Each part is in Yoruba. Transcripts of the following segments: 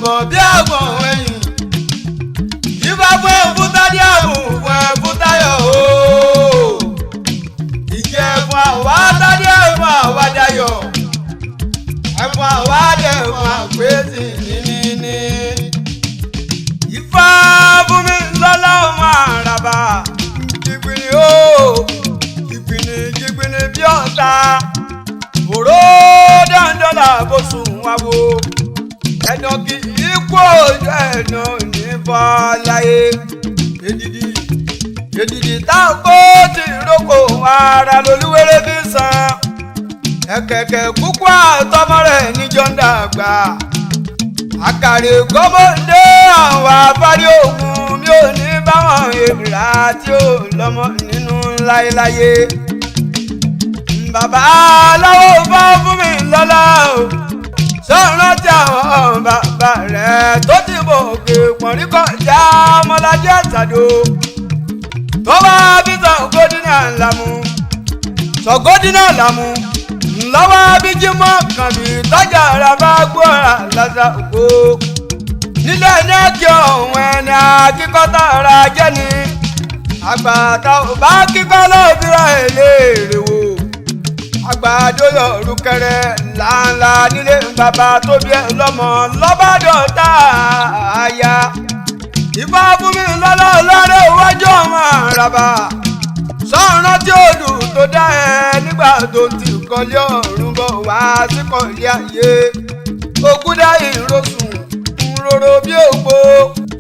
zẹ̀bọ̀ bí àgbọ̀n ẹ̀yìn. Ìbá fún ẹ̀fúntádé àbùn fún ẹ̀fúntáyọ̀ o. Ìjẹ́ fún àwádádé fún àwádayọ̀. Ẹ̀fún àwádẹ fún àpèsè níní. Ifá fún mi lọ́lá ọmọ àràbà. Jìgbìnì o, jìgbìnì bí ọ̀tá. Òró dáńdọ́là bó sùn wá wo. Ẹ̀nà kì í kú ojú ẹ̀nà ní fọláyé. Èdìdì táàkó ti rókò ara lolúwéré fi sàn. Ẹ̀kẹ̀kẹ̀ kúkú àtọmọ rẹ̀ níjọ́ ń dàgbà. Àkàrè kọ́mọ́dé àwọn afárí ògùn mi ò ní báwọn èèrà tí ó lọ́mọ nínú láéláyé. Bàbá aláwọ̀ bá fún mi lọ́lá o. Sọ̀rọ̀ tí àwọn bàbá rẹ̀ tó ti bò òkè pọ̀nrí kọjá ọmọlájẹ́ àtàdó. Tó bá bí Ṣàngódínà làmú. Ṣàngódínà làmú. Ńlọ́wọ́ abíjímọ̀ kan bí tọ́jà ara bá gbọ́ra lásà òkú. Nílẹ̀ ní kí ọ̀hún ẹni akíkọ́tà ara jẹ́ ni. Àgbàtà ò bá kíkọ́ lóbìrà èlé wò. Àgbàdo yọ̀ọ̀rù kẹrẹ ńláńlá nílé bàbá tó bí ẹ lọ́mọ lọ́bàdọ̀tà àyà. Ifá fún mi lọ́lọ́ lọ́rẹ́ iwájú ọmọ àràbà. Sọ̀rọ̀ tí odù tó dá ẹ nígbà tó ti kọ́lé ọ̀run bọ̀ wá sí kọ́lé ayé. Ògúndá ìrosùn ń rorò bí òpó.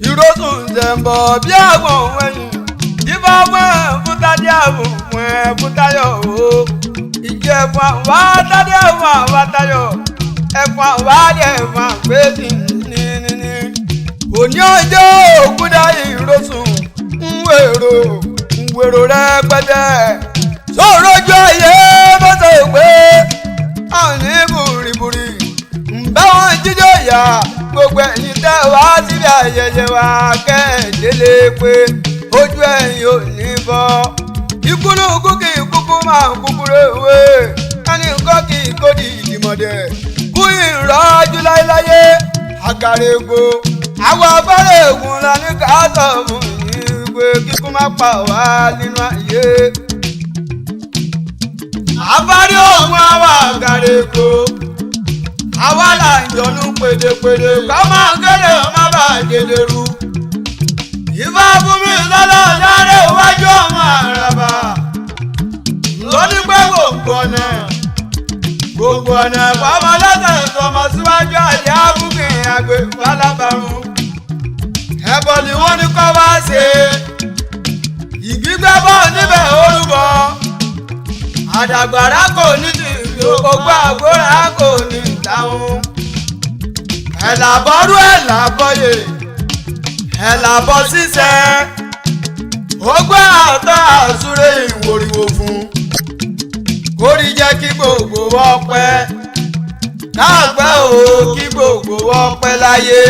Ìrosùn zẹ̀mbọ̀ bí àgbọ̀n ẹ̀yìn. Ifá fún ẹ̀fúntádé àbùn fún ẹ̀fúntáyọ̀ o. Ìjẹ́ fún àwádádé fún àwátayọ̀. Ẹ̀fún àwádẹ fún àpèsè níní. Òní ọjọ́ ògúndá ìrosùn ń wèrò rẹpẹtẹ. Sọ̀rọ̀ ojú ayé bó ṣe pé àní bùrìbùrì. Ǹbá wọn jíjọ ìyá gbogbo ẹ̀yin tẹ́ wá síbi ayẹyẹ wa kẹ́ẹ̀délé pé ojú ẹ̀yin ò ní bọ́. Ìkúnú kúkì kúkú máa kúkúrú ewé. Ẹni nǹkan kì í kó di ìdìmọ̀dẹ̀. Kú ìrọ́jú láéláyé. Àkàrà ègbò. Àwọn abẹ́rẹ́ ègùn la ní ká sọ fún yín pé kíkú má pa wá nínú ayé. Àbárí ògùn àwa àkàrà ègbò. Àwa là ń jọ̀nú pèdèpèdè ká máa kéde ọmọ bá dédé ru. Ifá fún mi lọ́lọ́ lọ́rẹ́ iwájú ọmọ àràbà. Lóní pé gbogbo ọ̀nà pàmò lọ́sẹ̀ sọmọ síwájú àyà fúnkì àgbẹ̀ falábàrún. Ẹbọ ni wọ́n ní kọ́ wá ṣe. Ìgbígbẹ́ bọ̀ níbẹ̀ orúbọ. Àdàgbàrá kò ní ti ògbó àgbóra kò ní ìdáhùn. Ẹ̀làbọ̀rú ẹ̀làbọ̀yè. Ẹ̀làbọ̀ ṣiṣẹ́. Ògbó àtọ́ àsúré ìwòrìwò fún. Kórí jẹ́ kí gbogbo wọ́n pẹ́. Káàpẹ́ o kí gbogbo wọ́n pẹ́ láyé.